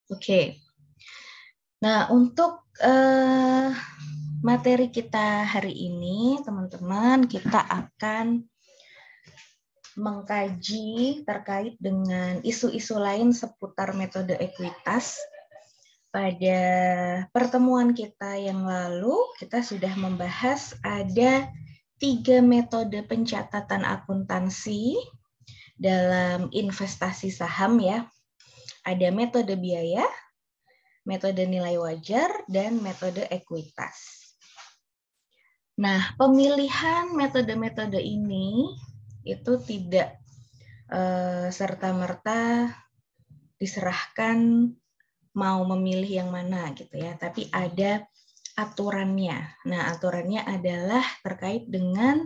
Oke. Nah, untuk materi kita hari ini, teman-teman, kita akan mengkaji terkait dengan isu-isu lain seputar metode ekuitas. Pada pertemuan kita yang lalu, kita sudah membahas ada 3 metode pencatatan akuntansi dalam investasi saham ya. Ada metode biaya, metode nilai wajar, dan metode ekuitas. Nah, pemilihan metode-metode ini itu tidak serta-merta diserahkan mau memilih yang mana gitu ya, tapi ada aturannya. Nah, aturannya adalah terkait dengan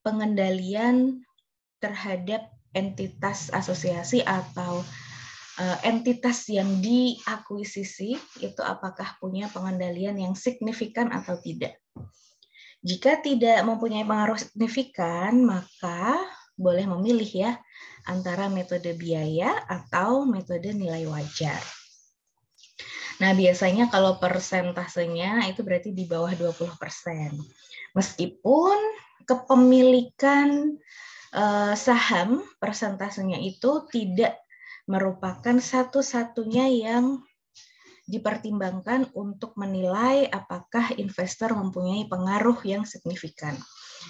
pengendalian terhadap entitas asosiasi atau entitas yang diakuisisi itu apakah punya pengendalian yang signifikan atau tidak. Jika tidak mempunyai pengaruh signifikan, maka boleh memilih ya antara metode biaya atau metode nilai wajar. Nah, biasanya kalau persentasenya itu berarti di bawah 20%. Meskipun kepemilikan saham persentasenya itu tidak merupakan satu-satunya yang dipertimbangkan untuk menilai apakah investor mempunyai pengaruh yang signifikan.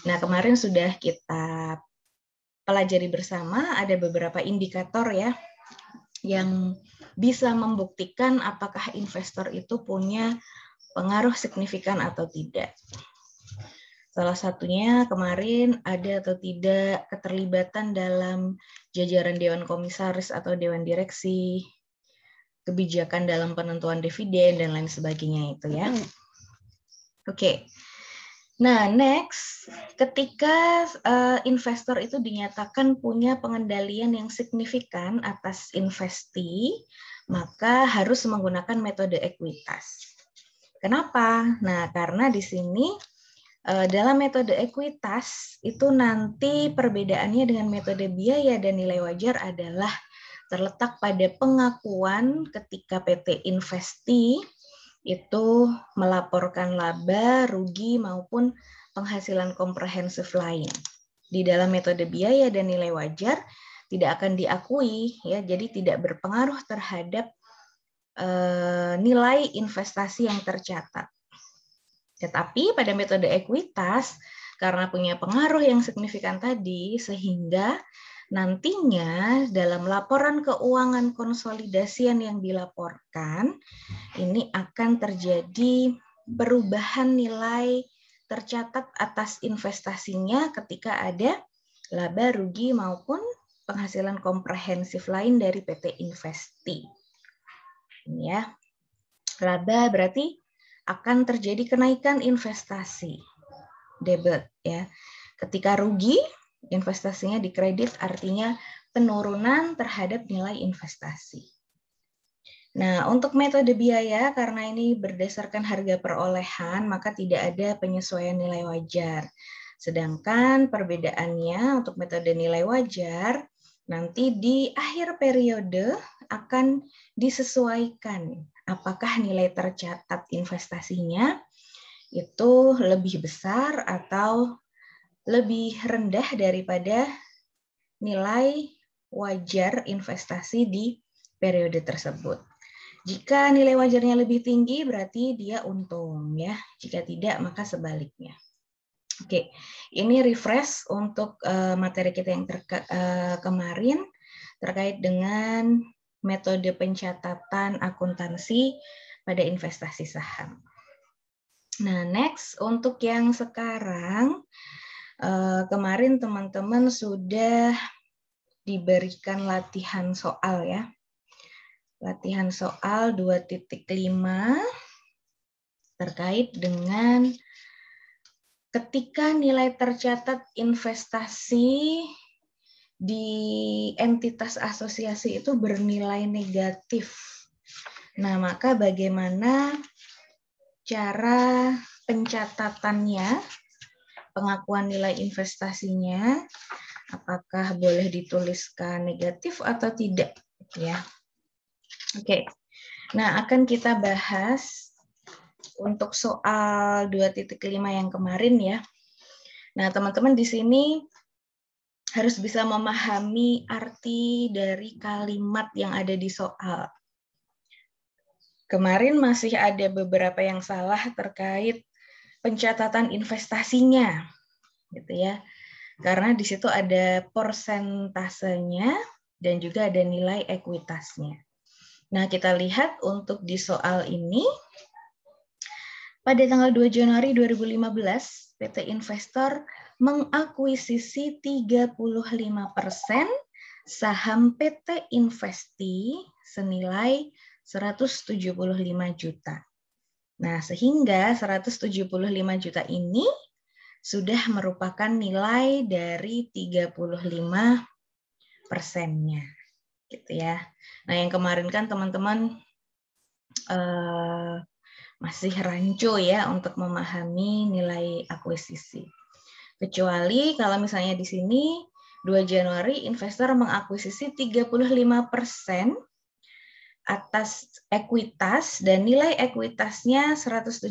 Nah, kemarin sudah kita pelajari bersama ada beberapa indikator ya yang bisa membuktikan apakah investor itu punya pengaruh signifikan atau tidak. Salah satunya kemarin ada atau tidak keterlibatan dalam jajaran Dewan Komisaris atau Dewan Direksi, kebijakan dalam penentuan dividen, dan lain sebagainya itu ya. Oke. Nah, next, ketika investor itu dinyatakan punya pengendalian yang signifikan atas investasi, maka harus menggunakan metode ekuitas. Kenapa? Nah, karena di sini dalam metode ekuitas itu nanti perbedaannya dengan metode biaya dan nilai wajar adalah terletak pada pengakuan ketika PT Investi itu melaporkan laba, rugi maupun penghasilan komprehensif lain. Di dalam metode biaya dan nilai wajar tidak akan diakui ya, jadi tidak berpengaruh terhadap nilai investasi yang tercatat. Tetapi pada metode ekuitas, karena punya pengaruh yang signifikan tadi, sehingga nantinya dalam laporan keuangan konsolidasian yang dilaporkan, ini akan terjadi perubahan nilai tercatat atas investasinya ketika ada laba, rugi, maupun penghasilan komprehensif lain dari PT Investi. Ini ya, laba berarti akan terjadi kenaikan investasi debit ya. Ketika rugi, investasinya dikredit artinya penurunan terhadap nilai investasi. Nah, untuk metode biaya karena ini berdasarkan harga perolehan, maka tidak ada penyesuaian nilai wajar. Sedangkan perbedaannya untuk metode nilai wajar nanti di akhir periode akan disesuaikan apakah nilai tercatat investasinya itu lebih besar atau lebih rendah daripada nilai wajar investasi di periode tersebut. Jika nilai wajarnya lebih tinggi berarti dia untung ya. Jika tidak maka sebaliknya. Oke, ini refresh untuk materi kita yang kemarin terkait dengan metode pencatatan akuntansi pada investasi saham. Nah, next untuk yang sekarang, kemarin teman-teman sudah diberikan latihan soal ya. Latihan soal 2.5 terkait dengan ketika nilai tercatat investasi di entitas asosiasi itu bernilai negatif. Nah, maka bagaimana cara pencatatannya, pengakuan nilai investasinya, apakah boleh dituliskan negatif atau tidak, ya? Oke. Nah, akan kita bahas untuk soal 2.5 yang kemarin ya. Nah, teman-teman di sini harus bisa memahami arti dari kalimat yang ada di soal. Kemarin masih ada beberapa yang salah terkait pencatatan investasinya, gitu ya. Karena di situ ada persentasenya dan juga ada nilai ekuitasnya. Nah, kita lihat untuk di soal ini, pada tanggal 2 Januari 2015, PT Investor mengakuisisi 35% saham PT Investi senilai 175 juta. Nah, sehingga 175 juta ini sudah merupakan nilai dari 35%-nya. Gitu ya. Nah, yang kemarin kan teman-teman masih rancu ya untuk memahami nilai akuisisi. Kecuali kalau misalnya di sini 2 Januari investor mengakuisisi 35% atas ekuitas dan nilai ekuitasnya 175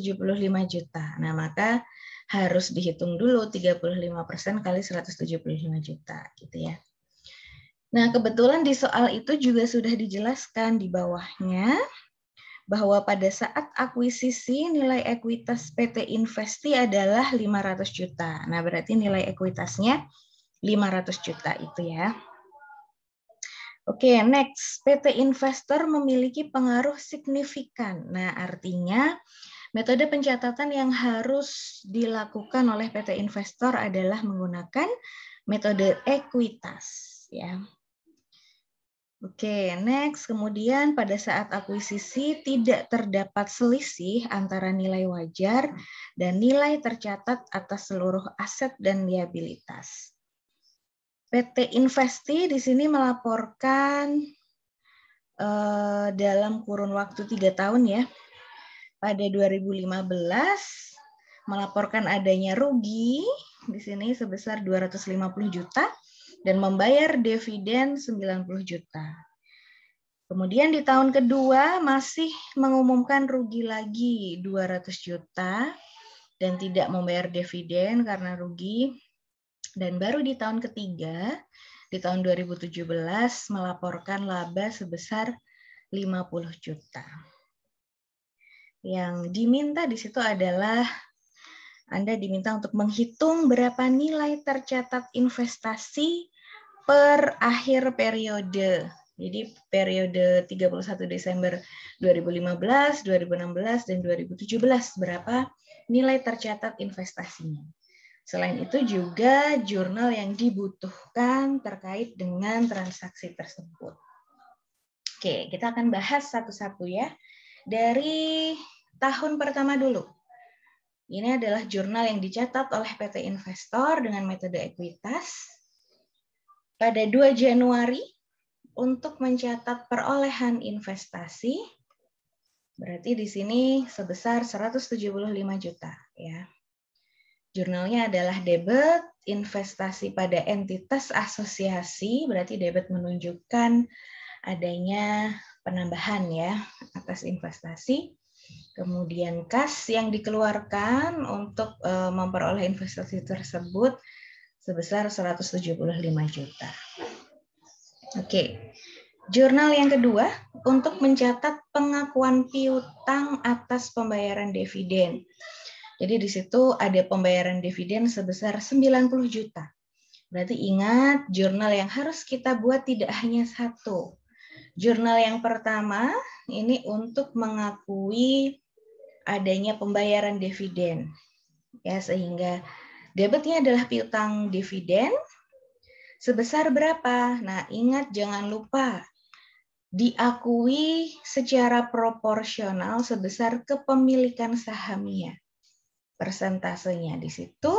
juta. Nah, maka harus dihitung dulu 35% kali 175 juta gitu ya. Nah, kebetulan di soal itu juga sudah dijelaskan di bawahnya bahwa pada saat akuisisi nilai ekuitas PT Investi adalah 500 juta. Nah, berarti nilai ekuitasnya 500 juta itu ya. Oke, next. PT Investor memiliki pengaruh signifikan. Nah, artinya metode pencatatan yang harus dilakukan oleh PT Investor adalah menggunakan metode ekuitas ya. Oke, next. Kemudian pada saat akuisisi tidak terdapat selisih antara nilai wajar dan nilai tercatat atas seluruh aset dan liabilitas. PT Investi di sini melaporkan dalam kurun waktu 3 tahun ya. Pada 2015 melaporkan adanya rugi di sini sebesar 250 juta. Dan membayar dividen 90 juta. Kemudian di tahun kedua masih mengumumkan rugi lagi 200 juta dan tidak membayar dividen karena rugi. Dan baru di tahun ketiga, di tahun 2017 melaporkan laba sebesar 50 juta. Yang diminta di situ adalah Anda diminta untuk menghitung berapa nilai tercatat investasi per akhir periode. Jadi periode 31 Desember 2015, 2016, dan 2017 berapa nilai tercatat investasinya. Selain itu juga jurnal yang dibutuhkan terkait dengan transaksi tersebut. Oke, kita akan bahas satu-satu ya. Dari tahun pertama dulu. Ini adalah jurnal yang dicatat oleh PT Investor dengan metode ekuitas. Pada 2 Januari untuk mencatat perolehan investasi, berarti di sini sebesar 175 juta ya. Jurnalnya adalah debit investasi pada entitas asosiasi, berarti debit menunjukkan adanya penambahan ya atas investasi. Kemudian kas yang dikeluarkan untuk memperoleh investasi tersebut sebesar 175 juta. Oke. Jurnal yang kedua untuk mencatat pengakuan piutang atas pembayaran dividen. Jadi di situ ada pembayaran dividen sebesar 90 juta. Berarti ingat, jurnal yang harus kita buat tidak hanya satu. Jurnal yang pertama ini untuk mengakui adanya pembayaran dividen. Ya, sehingga debitnya adalah piutang dividen sebesar berapa? Nah, ingat jangan lupa diakui secara proporsional sebesar kepemilikan sahamnya. Persentasenya di situ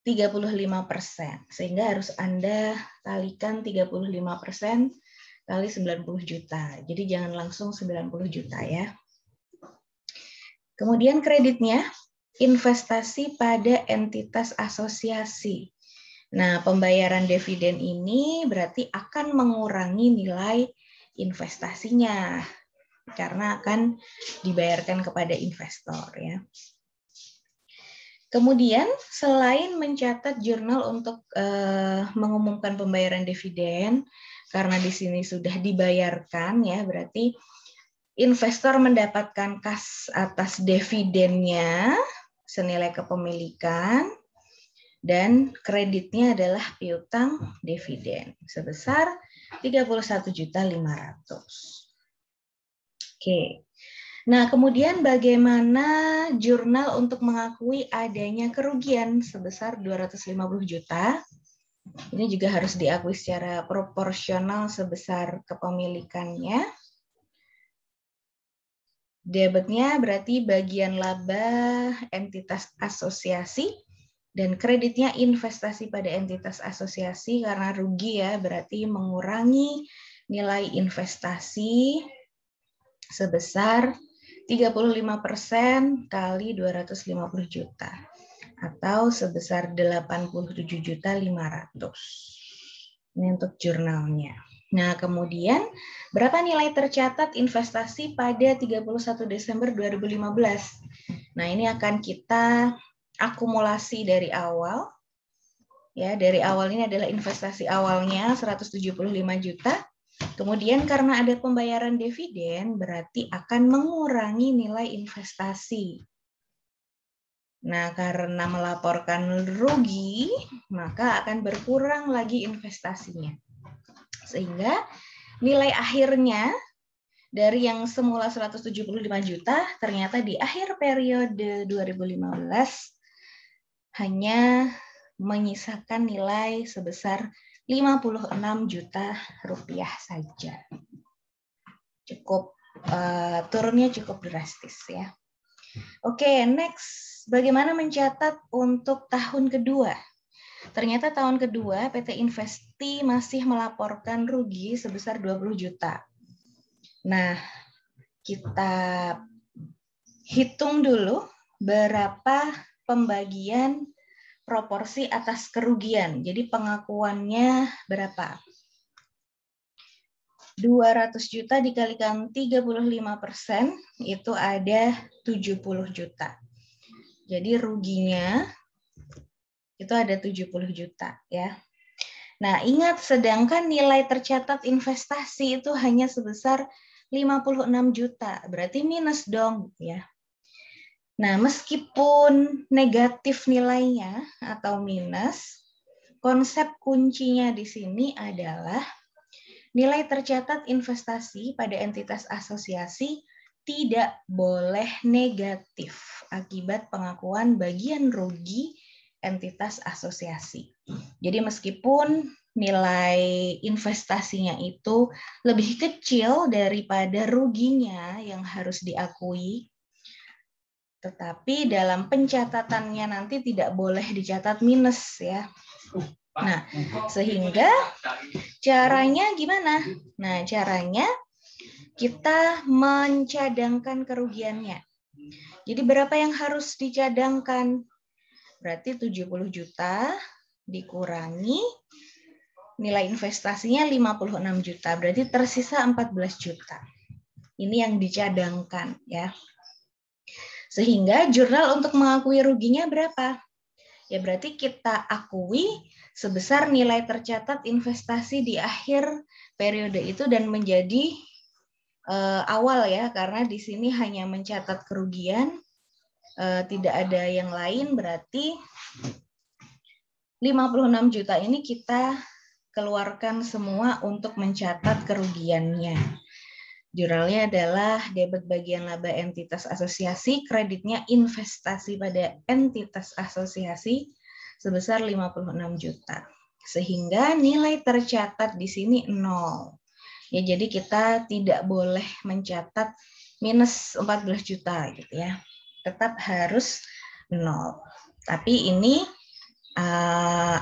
35%. Sehingga harus Anda kalikan 35% kali 90 juta. Jadi jangan langsung 90 juta ya. Kemudian kreditnya, investasi pada entitas asosiasi. Nah, pembayaran dividen ini berarti akan mengurangi nilai investasinya. karena akan dibayarkan kepada investor ya. Kemudian selain mencatat jurnal untuk mengumumkan pembayaran dividen, karena di sini sudah dibayarkan ya, berarti investor mendapatkan kas atas dividennya senilai kepemilikan dan kreditnya adalah piutang dividen sebesar 31.500.000. Oke. Nah, kemudian bagaimana jurnal untuk mengakui adanya kerugian sebesar 250 juta? Ini juga harus diakui secara proporsional sebesar kepemilikannya. Debitnya berarti bagian laba entitas asosiasi dan kreditnya investasi pada entitas asosiasi karena rugi ya, berarti mengurangi nilai investasi sebesar 35% kali 250 juta atau sebesar 87.500.000. Ini untuk jurnalnya. Nah, kemudian berapa nilai tercatat investasi pada 31 Desember 2015? Nah, ini akan kita akumulasi dari awal. Ya, dari awal ini adalah investasi awalnya 175 juta. Kemudian karena ada pembayaran dividen, berarti akan mengurangi nilai investasi. Nah, karena melaporkan rugi, maka akan berkurang lagi investasinya. Sehingga nilai akhirnya dari yang semula 175 juta, ternyata di akhir periode 2015 hanya menyisakan nilai sebesar 56 juta rupiah saja. Cukup turunnya cukup drastis ya. Oke, next. Bagaimana mencatat untuk tahun kedua? Ternyata tahun kedua PT Investi masih melaporkan rugi sebesar 20 juta. Nah, kita hitung dulu berapa pembagian proporsi atas kerugian. Jadi pengakuannya berapa? 200 juta dikalikan 35% itu ada 70 juta. Jadi ruginya itu ada 70 juta ya. Nah, ingat sedangkan nilai tercatat investasi itu hanya sebesar 56 juta. Berarti minus dong ya. Nah, meskipun negatif nilainya atau minus, konsep kuncinya di sini adalah nilai tercatat investasi pada entitas asosiasi tidak boleh negatif akibat pengakuan bagian rugi entitas asosiasi. Jadi meskipun nilai investasinya itu lebih kecil daripada ruginya yang harus diakui, tetapi dalam pencatatannya nanti tidak boleh dicatat minus ya. Nah, sehingga caranya gimana? Nah, caranya kita mencadangkan kerugiannya. Jadi berapa yang harus dicadangkan? Berarti 70 juta dikurangi nilai investasinya 56 juta. Berarti tersisa 14 juta. Ini yang dicadangkan ya. Sehingga jurnal untuk mengakui ruginya berapa? Ya berarti kita akui sebesar nilai tercatat investasi di akhir periode itu dan menjadi awal ya, karena di sini hanya mencatat kerugian, tidak ada yang lain, berarti 56 juta ini kita keluarkan semua untuk mencatat kerugiannya. Jurnalnya adalah debit bagian laba entitas asosiasi, kreditnya investasi pada entitas asosiasi sebesar 56 juta. Sehingga nilai tercatat di sini 0. Ya, jadi kita tidak boleh mencatat minus 14 juta gitu ya. Tetap harus 0. Tapi ini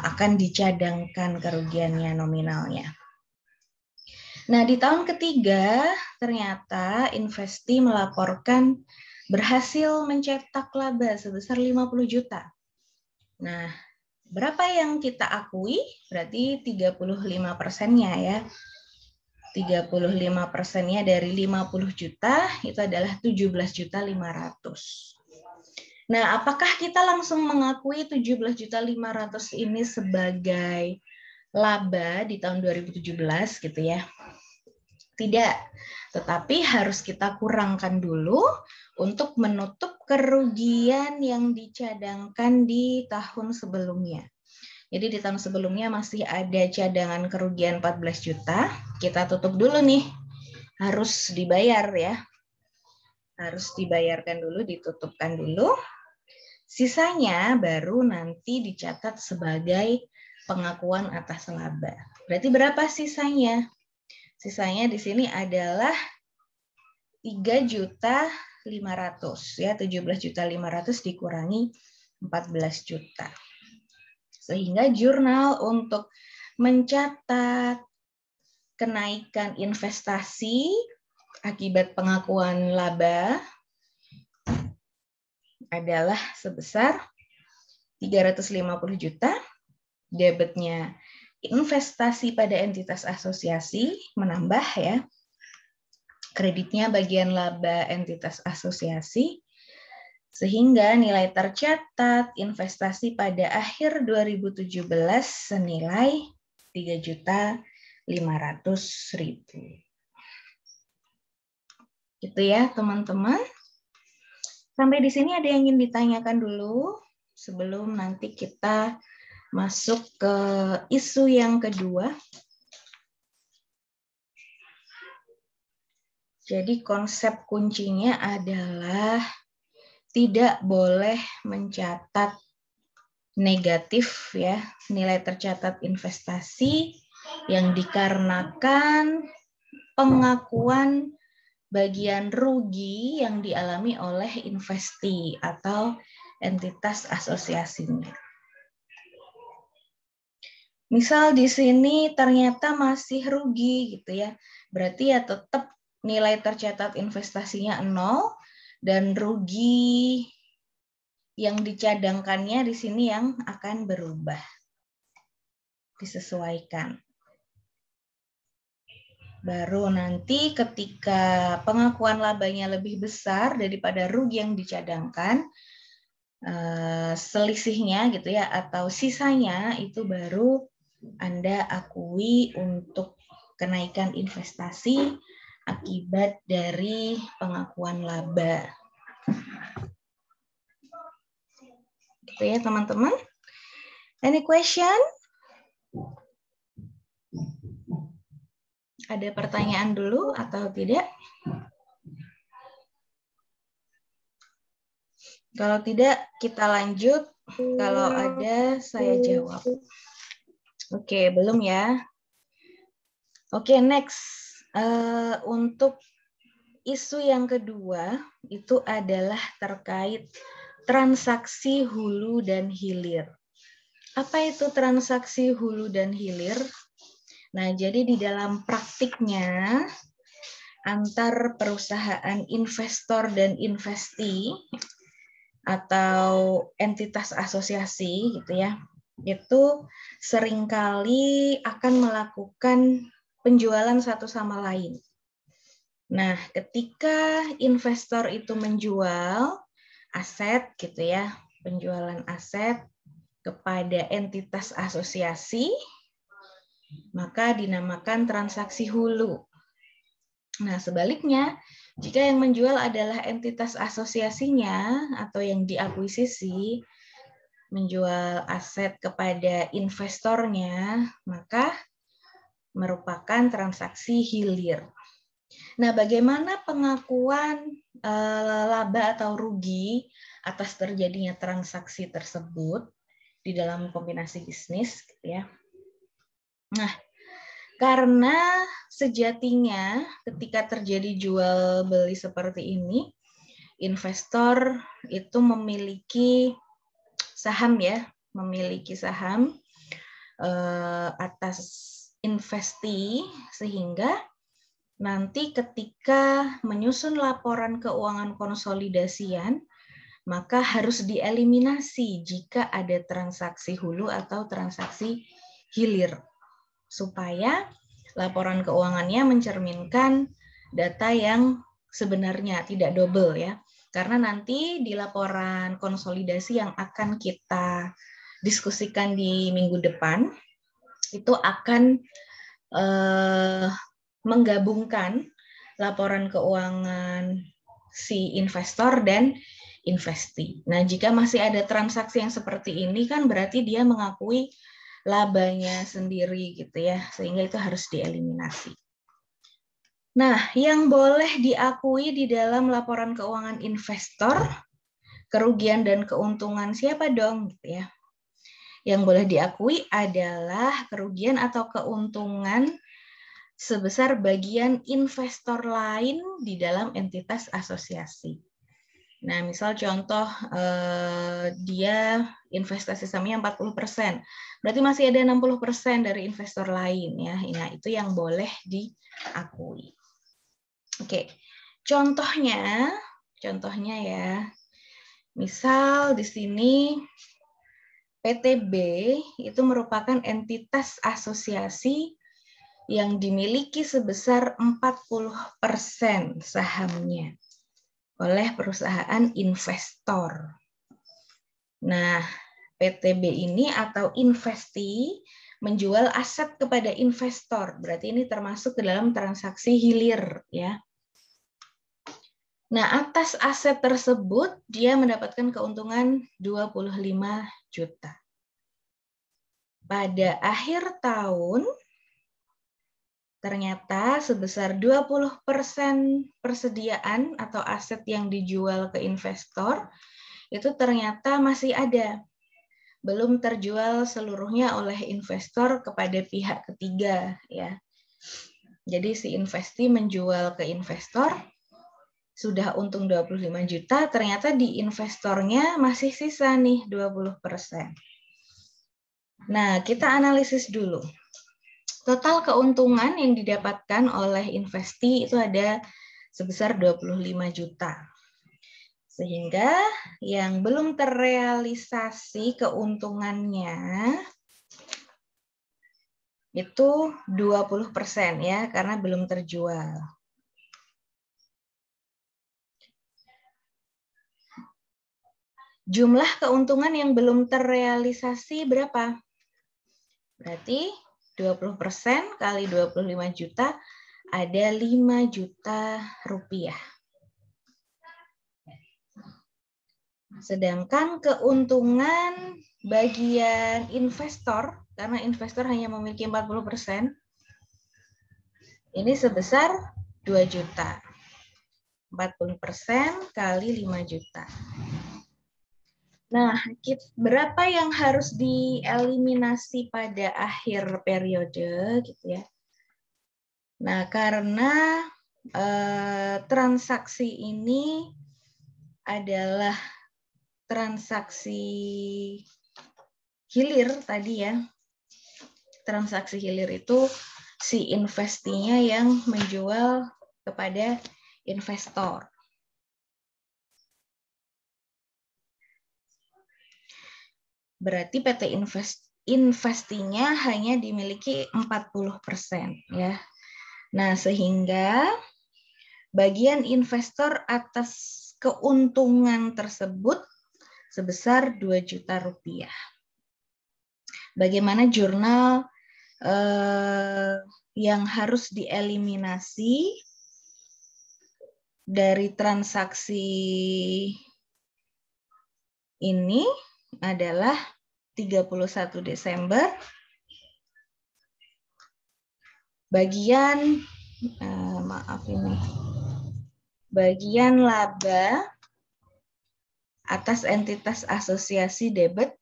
akan dicadangkan kerugiannya nominalnya. Nah, di tahun ketiga, ternyata Investi melaporkan berhasil mencetak laba sebesar 50 juta. Nah, berapa yang kita akui? Berarti 35%-nya ya. 35%-nya dari 50 juta itu adalah 17.500.000. Nah, apakah kita langsung mengakui 17.500.000 ini sebagai laba di tahun 2017 gitu ya? Tidak, tetapi harus kita kurangkan dulu untuk menutup kerugian yang dicadangkan di tahun sebelumnya. Jadi di tahun sebelumnya masih ada cadangan kerugian 14 juta, kita tutup dulu nih. Harus dibayar ya. Harus dibayarkan dulu, ditutupkan dulu. Sisanya baru nanti dicatat sebagai pengakuan atas laba. Berarti berapa sisanya? Sisanya di sini adalah 3.500.000 ya, 17.500.000 dikurangi 14 juta. Sehingga jurnal untuk mencatat kenaikan investasi akibat pengakuan laba adalah sebesar 350 juta, debitnya investasi pada entitas asosiasi menambah ya, kreditnya bagian laba entitas asosiasi, sehingga nilai tercatat investasi pada akhir 2017 senilai 3.500.000. Gitu ya teman-teman. Sampai di sini ada yang ingin ditanyakan dulu sebelum nanti kita masuk ke isu yang kedua. Jadi konsep kuncinya adalah tidak boleh mencatat negatif ya, nilai tercatat investasi yang dikarenakan pengakuan bagian rugi yang dialami oleh investi atau entitas asosiasinya. Misal di sini ternyata masih rugi gitu ya, berarti ya tetap nilai tercatat investasinya 0 dan rugi yang dicadangkannya di sini yang akan berubah, disesuaikan. Baru nanti ketika pengakuan labanya lebih besar daripada rugi yang dicadangkan, selisihnya gitu ya atau sisanya itu baru Anda akui untuk kenaikan investasi akibat dari pengakuan laba. Gitu ya teman-teman. Any question? Ada pertanyaan dulu atau tidak? Kalau tidak, kita lanjut. Kalau ada, saya jawab. Oke, belum ya? Oke, next. Untuk isu yang kedua, itu adalah terkait transaksi hulu dan hilir. Apa itu transaksi hulu dan hilir? Nah, jadi di dalam praktiknya, antar perusahaan investor dan investi, atau entitas asosiasi gitu ya, itu seringkali akan melakukan penjualan satu sama lain. Nah, ketika investor itu menjual aset gitu ya, penjualan aset kepada entitas asosiasi, maka dinamakan transaksi hulu. Nah, sebaliknya, jika yang menjual adalah entitas asosiasinya atau yang diakuisisi, menjual aset kepada investornya, maka merupakan transaksi hilir. Nah, bagaimana pengakuan laba atau rugi atas terjadinya transaksi tersebut di dalam kombinasi bisnis, gitu ya. Nah, karena sejatinya ketika terjadi jual beli seperti ini, investor itu memiliki saham ya, memiliki saham atas investi, sehingga nanti ketika menyusun laporan keuangan konsolidasian, maka harus dieliminasi jika ada transaksi hulu atau transaksi hilir, supaya Laporan keuangannya mencerminkan data yang sebenarnya, tidak double ya. Karena nanti di laporan konsolidasi yang akan kita diskusikan di minggu depan, itu akan menggabungkan laporan keuangan si investor dan investee. Nah, jika masih ada transaksi yang seperti ini kan berarti dia mengakui labanya sendiri gitu ya, sehingga itu harus dieliminasi. Nah, yang boleh diakui di dalam laporan keuangan investor, kerugian dan keuntungan siapa dong gitu ya. Yang boleh diakui adalah kerugian atau keuntungan sebesar bagian investor lain di dalam entitas asosiasi. Nah, misal contoh dia investasi sahamnya 40%, berarti masih ada 60% dari investor lain ya. Nah, itu yang boleh diakui. Oke, contohnya ya, misal di sini PTB itu merupakan entitas asosiasi yang dimiliki sebesar 40% sahamnya oleh perusahaan investor. Nah, PTB ini atau investee menjual aset kepada investor, berarti ini termasuk ke dalam transaksi hilir ya. Nah, atas aset tersebut dia mendapatkan keuntungan 25 juta. Pada akhir tahun ternyata sebesar 20% persediaan atau aset yang dijual ke investor itu ternyata masih ada. Belum terjual seluruhnya oleh investor kepada pihak ketiga ya. Jadi si investee menjual ke investor, sudah untung 25 juta, ternyata di investornya masih sisa nih 20%. Nah, kita analisis dulu. Total keuntungan yang didapatkan oleh investee itu ada sebesar 25 juta. Sehingga yang belum terrealisasi keuntungannya itu 20% ya, karena belum terjual. Jumlah keuntungan yang belum terrealisasi berapa? Berarti 20% kali 25 juta ada 5 juta rupiah. Sedangkan keuntungan bagian investor, karena investor hanya memiliki 40%, ini sebesar 2 juta. 40% kali 5 juta. Nah, berapa yang harus dieliminasi pada akhir periode gitu ya. Nah, karena transaksi ini adalah transaksi hilir tadi ya. Transaksi hilir itu si investee-nya yang menjual kepada investor. Berarti PT investee-nya hanya dimiliki 40% ya. Nah, sehingga bagian investor atas keuntungan tersebut sebesar 2 juta rupiah. Bagaimana jurnal yang harus dieliminasi dari transaksi ini adalah 31 Desember bagian bagian laba atas entitas asosiasi debit,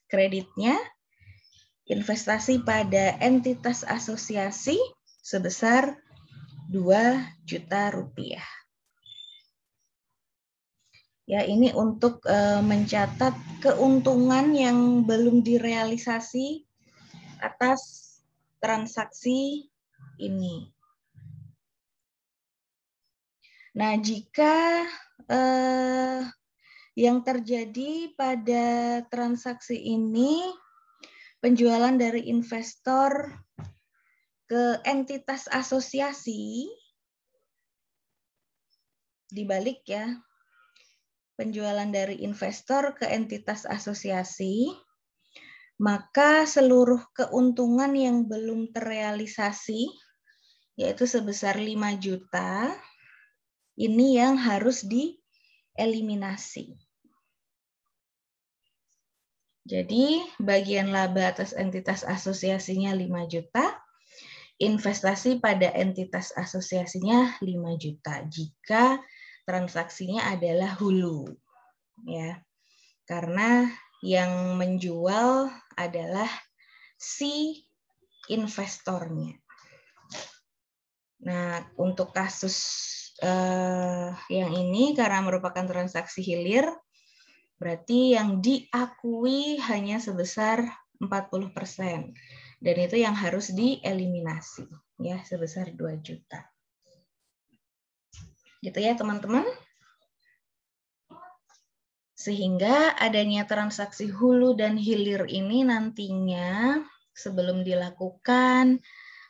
kreditnya investasi pada entitas asosiasi sebesar 2 juta rupiah. Ya, ini untuk mencatat keuntungan yang belum direalisasi atas transaksi ini. Nah, jika yang terjadi pada transaksi ini penjualan dari investor ke entitas asosiasi, dibalik ya, penjualan dari investor ke entitas asosiasi, maka seluruh keuntungan yang belum terrealisasi, yaitu sebesar 5 juta, ini yang harus dieliminasi. Jadi bagian laba atas entitas asosiasinya 5 juta, investasi pada entitas asosiasinya 5 juta jika transaksinya adalah hulu. Ya. Karena yang menjual adalah si investornya. Nah, untuk kasus yang ini karena merupakan transaksi hilir, berarti yang diakui hanya sebesar 40%. Dan itu yang harus dieliminasi, ya, sebesar 2 juta. Gitu ya, teman-teman. Sehingga adanya transaksi hulu dan hilir ini nantinya sebelum dilakukan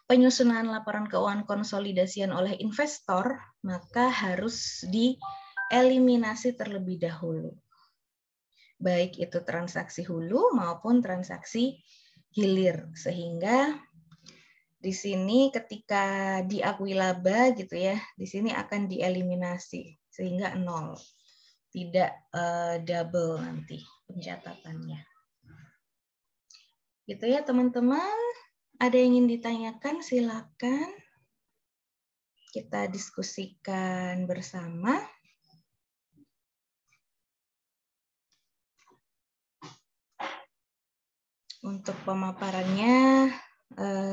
penyusunan laporan keuangan konsolidasian oleh investor, maka harus dieliminasi terlebih dahulu. Baik itu transaksi hulu maupun transaksi hilir. Sehingga di sini ketika diakui laba gitu ya, di sini akan dieliminasi sehingga 0. Tidak double nanti pencatatannya. Gitu ya teman-teman. Ada yang ingin ditanyakan, silakan. Kita diskusikan bersama. Untuk pemaparannya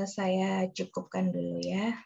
saya cukupkan dulu ya.